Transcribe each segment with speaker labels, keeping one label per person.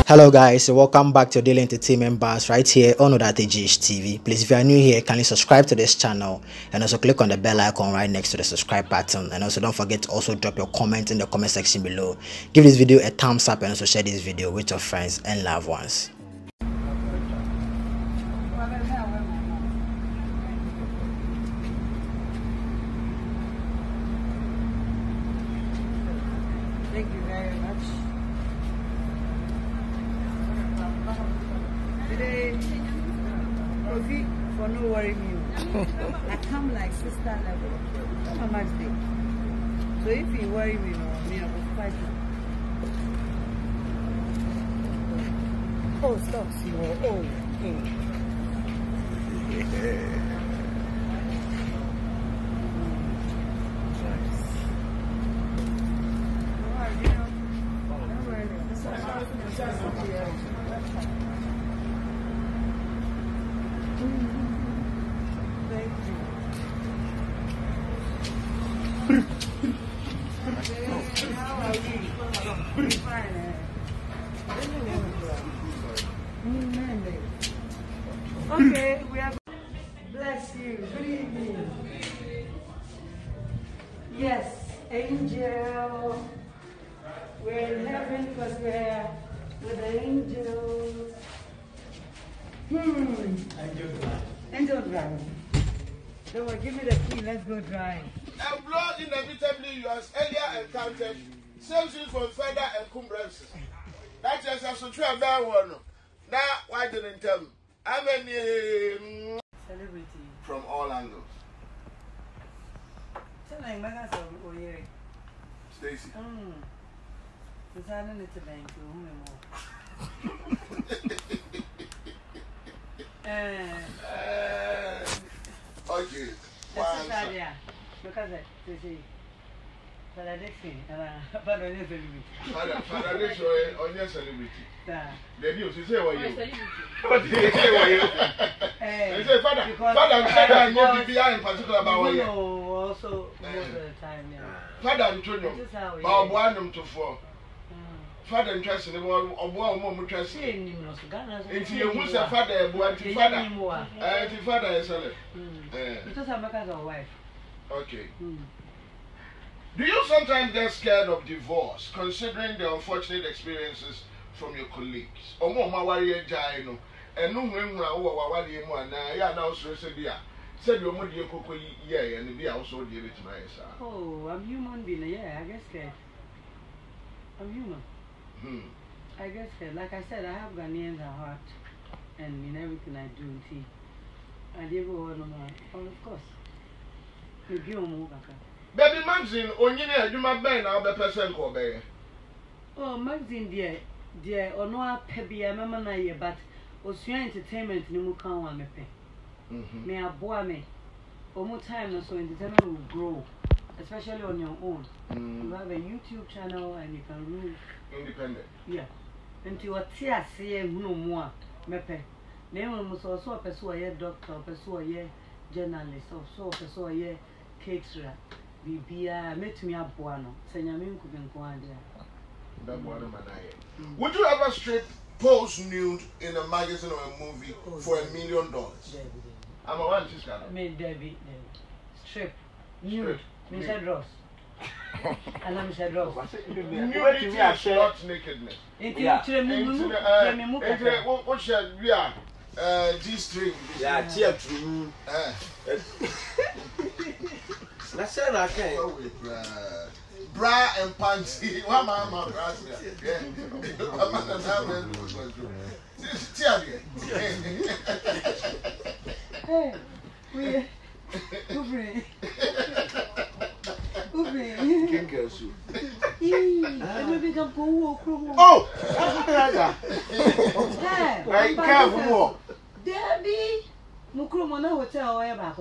Speaker 1: Hello guys, welcome back to Daily Entertainment Bars right here on Odatejish TV. Please, if you are new here, kindly subscribe to this channel and also click on the bell icon right next to the subscribe button. And also don't forget to also drop your comment in the comment section below. Give this video a thumbs up and also share this video with your friends and loved ones.
Speaker 2: Thank you very much. Today, Kofi, for no worry me. I come like sister level. How much day? So if you worry me, no, me, I will fight you. Oh, stop, small. Oh, okay, we have. Bless you. Good evening. Yes, angel. We're in heaven because we're with the angels. Angel drive. Don't worry, give me the key. Let's go drive.
Speaker 3: And blood inevitably you as earlier encountered saves you from further encumbrances. That is a true about one. Now, why didn't tell me? I'm a
Speaker 2: Celebrity.
Speaker 3: from all angles. Stacy. Okay. Father, this way on your celebrity. The news is here. What you say? They say, Father said I know behind in particular about you.
Speaker 2: Also, most of the time, yeah.
Speaker 3: Father, I'm telling you, but one to four. Father, interested in one more interest. If you want a father, father is a
Speaker 2: because I'm a wife.
Speaker 3: Okay. Do you sometimes get scared of divorce, considering the unfortunate experiences from your colleagues? Or more, my warrior Jino, and no one now said your mother, yeah, and be also give it to my son.
Speaker 2: Oh, I'm human being, yeah, I guess scared. I'm human. I guess scared. Like I said, I have Ghanaians at heart, and in everything I do, see. I did go on of course.
Speaker 3: Baby Maxin, only you might be now the person called Bay.
Speaker 2: Oh, Maxin, dear, or no, Pebby, I remember, but was your entertainment in Mukan one me pay. May I bore me? Or more time, so entertainment will grow, especially on your own. You have a YouTube channel and you can rule
Speaker 3: independent.
Speaker 2: Yeah. Until a tear say no more, mepe. Name was also a person, doctor, a person, journalist, or so, a person, caterer. Met me up one, Senyamin could be going there.
Speaker 3: Would you ever strip pose nude in a magazine or a movie for $1 million? I'm a one just got
Speaker 2: made Debbie strip nude, Mr. Ross. And I'm Mr. Ross.
Speaker 3: Nudity is not nakedness. What shall we are? G-string.
Speaker 4: Yeah, cheer to That's it, I can't.
Speaker 3: Bra and panty. One man, my bra.
Speaker 2: Hey, we
Speaker 3: Oh!
Speaker 2: Hey, careful. Debbie. Mukrumona hotel or ever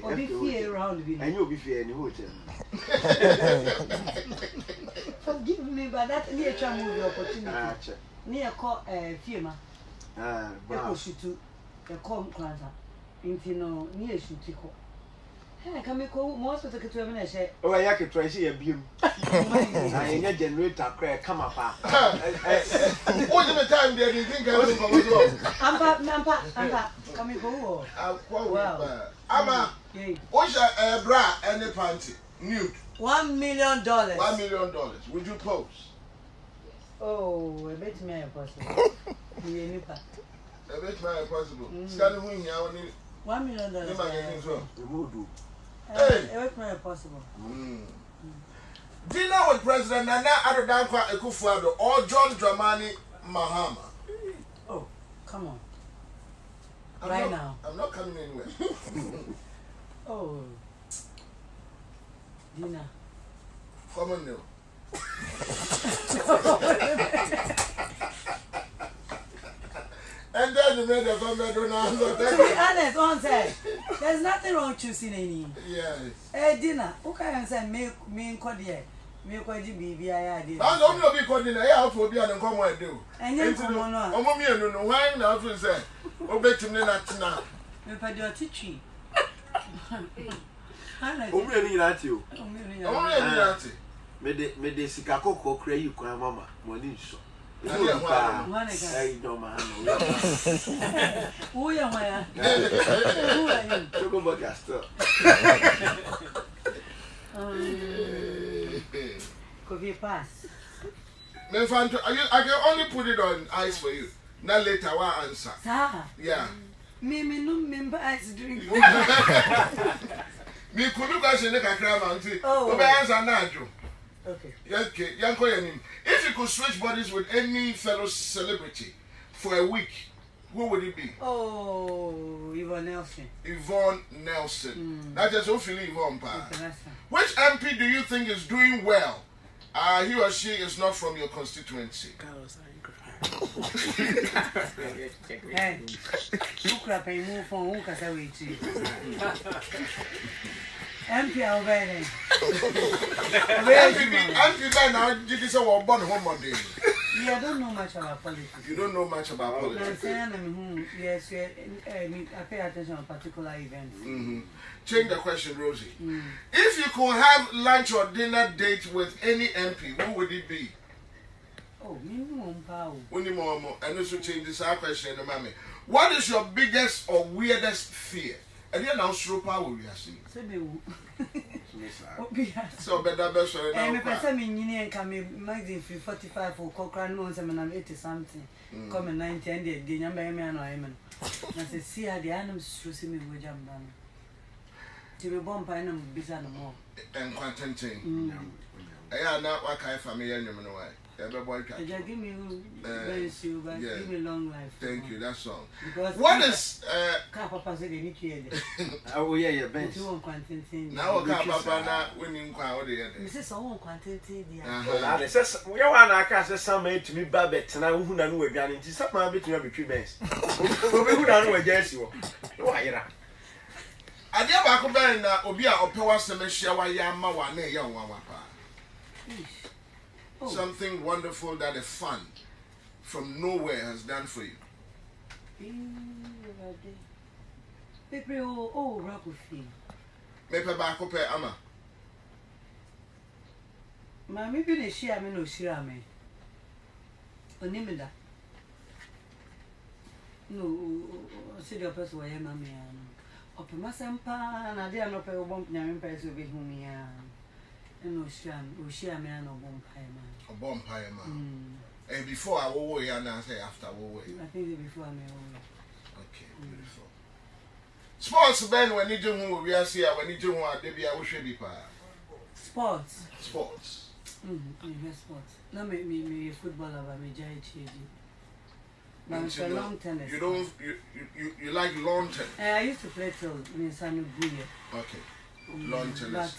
Speaker 2: or be fear around me.
Speaker 4: And you'll be fair in the hotel.
Speaker 2: Forgive me, but that's near a movie opportunity. Near call a firma. Shoot to the com class. Into no near shoot. Hey, come go more Sɛcrɛts to me say.
Speaker 4: Oh, I can try see a beam. I ain't generator crack come up.
Speaker 3: What's the time there? You think I'm
Speaker 2: Ampa, come go.
Speaker 3: Ama, what's your bra and a panty? Nude.
Speaker 2: $1 million.
Speaker 3: $1 million. Would you pose?
Speaker 2: Oh, a bit me possible.
Speaker 3: A bit possible. Standing wing here on it.
Speaker 2: $1 million.
Speaker 3: Hey,
Speaker 2: a bit possible.
Speaker 3: Dinner with President Nana Addo Akufo-Addo or John Dramani Mahama.
Speaker 2: Oh, come on. Now.
Speaker 3: I'm not coming anywhere.
Speaker 2: Oh. Dinner.
Speaker 3: Come on now. And then you made a comment on
Speaker 2: To be honest, one say, there's nothing wrong choosing any.
Speaker 3: Yes.
Speaker 2: Hey, dinner. Who can say me in Kodia? Me Kodi BB, I did.
Speaker 3: I don't know because dinner, I have to be an uncommon do.
Speaker 2: And you come on.
Speaker 3: Oh, me, no, why now to say, obey to me not now.
Speaker 2: Me pay your teaching.
Speaker 4: Oh, really, that you.
Speaker 3: Oh, really,
Speaker 4: Me de sikakoko kra yi kwa mama money so. Hey, no man.
Speaker 2: Who you where? Who are you?
Speaker 4: Choco Bagaster.
Speaker 2: Could be pass.
Speaker 3: I can only put it on ice for you. Now later, one answer.
Speaker 2: Sir.
Speaker 3: Yeah.
Speaker 2: Me no member ice drink.
Speaker 3: Me could look at you like a crab and say,
Speaker 2: Oh,
Speaker 3: answer now.
Speaker 2: Okay.
Speaker 3: If you could switch bodies with any fellow celebrity for a week, who would it be?
Speaker 2: Oh, Yvonne Nelson.
Speaker 3: Yvonne Nelson. That's just so feeling Yvonne Pa. Which MP do you think is doing well? He or she is not from your constituency.
Speaker 2: Hey, Ukra pay move from Ukasawichi. MP over there.
Speaker 3: MP now, you can say, well, born home on day.
Speaker 2: Yeah, I don't know much about politics.
Speaker 3: You don't know much about politics.
Speaker 2: I'm saying, yes, I pay attention to particular events.
Speaker 3: Change the question, Rosie. If you could have lunch or dinner date with any MP, who would it be?
Speaker 2: Oh, minimum power.
Speaker 3: And also change this question, mommy. What is your biggest or weirdest fear? And you now slow power we are seeing. So better best for
Speaker 2: now. I'm a person in come magazine 45 for Cochrane months and I'm 80 something. Come in 90 and the number man or Amen. I say, see how the animals through me with jam down. To be bomb pine and bizarre more.
Speaker 3: And contenting. I am not what kind of family and you know why. Give
Speaker 2: me give me long life.
Speaker 3: Thank you, that's all.
Speaker 2: Because
Speaker 3: what is
Speaker 2: Papa said they need to
Speaker 4: oh yeah, bench.
Speaker 3: Now Papa not winning quite
Speaker 2: Mrs. Someone quantity.
Speaker 4: We want to cast some made to me Babette and I who know again into some between between banks. We know against you. Why?
Speaker 3: I never could be in Obia or Power Semester, why Yama one young one. Something wonderful that a fun from nowhere has done for you.
Speaker 2: People, oh, rock with you.
Speaker 3: Maybe back up, Ama.
Speaker 2: Mammy, be the share me no share me. Onimida. No, see the person where mammy. Open my sampa, and I dare not pay a bump near impairs with whom ya. No share me and no bumpire man.
Speaker 3: A bumpire man. And before I will wait and I say after I will wait.
Speaker 2: I think before I may.
Speaker 3: Okay, beautiful. Sports Ben when you do who we are here when you do what they be I wish be pa.
Speaker 2: Sports.
Speaker 3: Sports.
Speaker 2: Sports. No me footballer but me jai for long tennis.
Speaker 3: You don't you like lawn tennis?
Speaker 2: I used to play till me Sanu Buye.
Speaker 3: Okay. Lawn tennis.
Speaker 2: But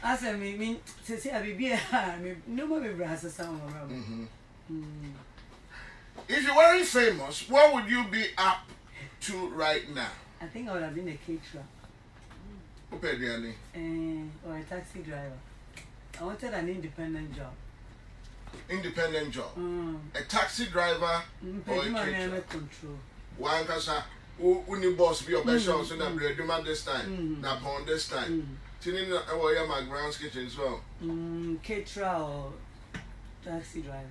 Speaker 2: as I mean to see I be no more brass sound around.
Speaker 3: If you weren't famous, what would you be up to right now?
Speaker 2: I think I would have been a caterer. Or a taxi driver. I wanted an independent job.
Speaker 3: Independent job? A taxi driver or a caterer?
Speaker 2: Control.
Speaker 3: One casa uni boss be your best chance so na bread do man this time. Na pound this time. Tinin na where my ground's kitchen as well.
Speaker 2: Caterer or taxi driver.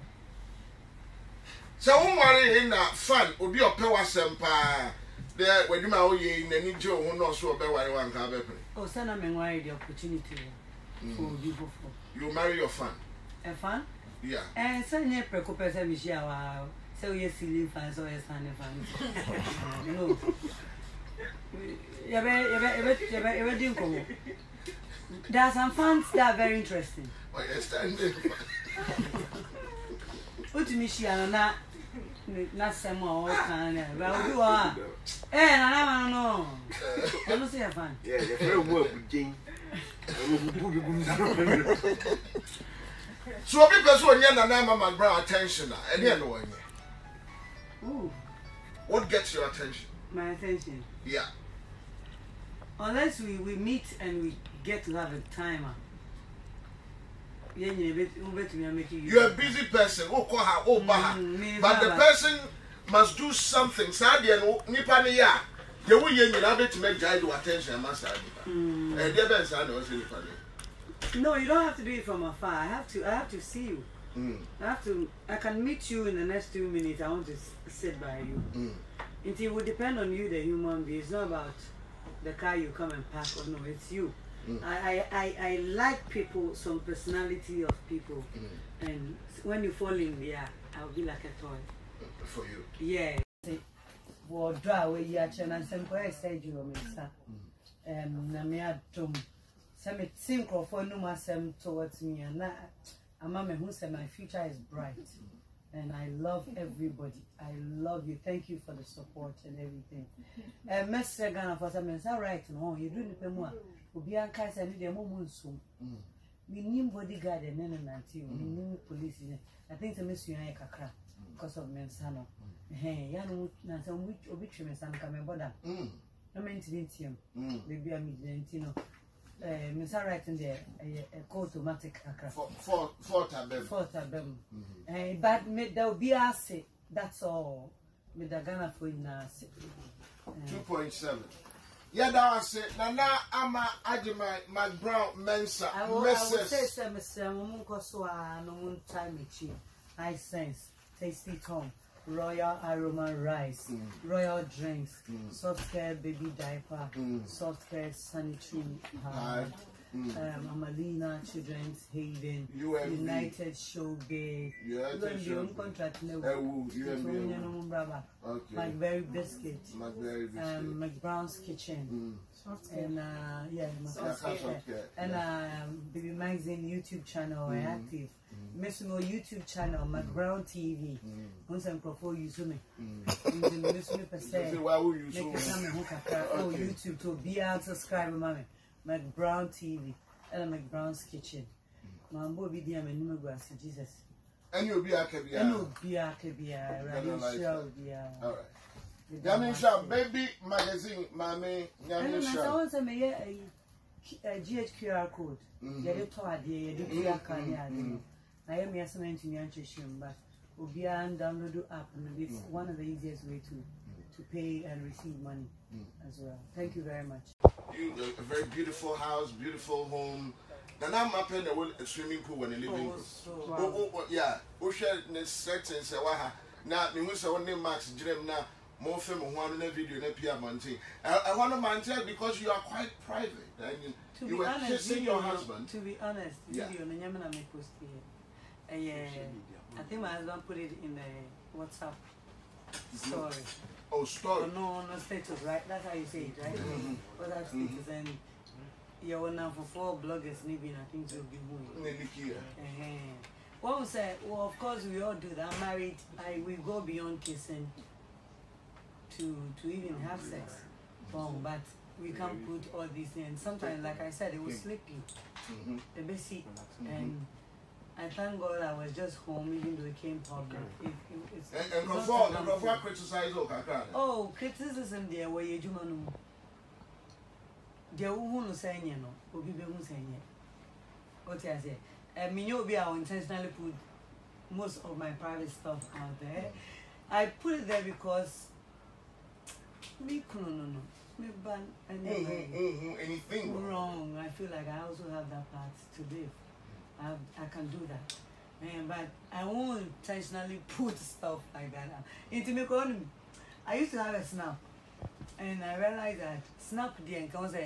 Speaker 3: So who worry in that fun will be your power sempa. There when you ma ye in any joe who knows so be worry one can happen.
Speaker 2: Oh, son, I'm the opportunity for you.
Speaker 3: You marry your fan.
Speaker 2: A fan?
Speaker 3: Yeah.
Speaker 2: And send your precopes Michelle. So you're silly fans or a son of no. There are some fans that are very interesting.
Speaker 3: Oh, yes, standing.
Speaker 2: What to Michelle not some more kind of well, you are. I don't know. I don't see a fan.
Speaker 4: Yeah, you're very well, Jane.
Speaker 3: So people so near na Ama Mcbrown attention and you know what gets your attention?
Speaker 2: My attention.
Speaker 3: Yeah.
Speaker 2: Unless we meet and we get to have a timer.
Speaker 3: You're a busy person. Oh, call her, oh, but the person must do something. Sadia no nipa ne ya. You will yen to make jai attention. Must
Speaker 2: No, you don't have to do it from afar. I have to see you. I can meet you in the next 2 minutes. I want to sit by you. It will depend on you, the human being. It's not about the car you come and park or no, it's you. I like people, some personality of people, and when you fall in there, I'll be like a toy.
Speaker 3: For you?
Speaker 2: Yeah. Well, draw away your channel and some quite stage you will Namia Tom. Some think of no masem towards me, and Ama Mcbrown who said my future is bright. And I love everybody. I love you. Thank you for the support and everything. Mr. Ghana for some is all right. No, you do the more. Ubi and Kai said, "The moment soon." We need bodyguard and then until we need police. I think the Miss Yaya Kakra because of Mensano. Hey, young Nansen, which obituary son come and bother. No maintenance him. Maybe I'm Gentino. Miss right in there, a automatic Kakra.
Speaker 3: For
Speaker 2: Tabem. But there will be a say. That's all. With the Ghana for in
Speaker 3: 2.7. Yeah, that was it. Nana Ama Mcbrown Mensa.
Speaker 2: I will say, Mr. Munkoswa, no moon time machine. I sense tasty tongue, royal aroma rice, royal drinks, soft care baby diaper, soft care sanitary pad, Amalina Children's Haven, United Showgate, contract Blackberry Biscuit, Mcbrown's Kitchen, and Baby Maxin YouTube channel active. Miss Mo YouTube channel, Mcbrown TV. Once I'm propose you me.
Speaker 3: Why will you
Speaker 2: YouTube to be out subscribe, mommy. Mcbrown TV and Mcbrown's Kitchen. Mambo be dear and Jesus.
Speaker 3: And you'll be a cabia.
Speaker 2: And you'll be a cabia.
Speaker 3: All right. Yamisha, Baby Magazine, Mammy, Yamisha.
Speaker 2: I want to make a GHQR code. Get it to a day, you do I am here to mention, but we'll be on download the app, and it's one of the easiest way to pay and receive money as well. Thank you very much.
Speaker 3: You a very beautiful house, beautiful home. Then I'm up in a swimming pool when you live in. Oh, yeah. We share the settings. Now, we must have one Max Dream now. More film one in a video in a Pia Monty. I want to maintain because you are quite private. And you were kissing your husband.
Speaker 2: To be honest, video I think my husband put it in the WhatsApp story.
Speaker 3: Oh, story.
Speaker 2: No status, right? That's how you say it, right? WhatsApp status, and you're now for 4 bloggers, maybe I think you'll be moving. What we say? Well, of course we all do that. I'm married. We go beyond kissing to even have sex. But we can't put all these things. Sometimes, like I said, it was sleeping. The basic and. I thank God I was just home, even though it came public.
Speaker 3: And before criticize
Speaker 2: oh, criticism there where you do not know. There won't say no, or people won't say what I say. And me, I will intentionally put most of my private stuff out there. I put it there because Me, no. Me ban
Speaker 3: anything
Speaker 2: wrong. I feel like I also have that part to live. I can do that. Man, but I won't intentionally put stuff like that into my economy. I used to have a snap, and I realized that snap the encounter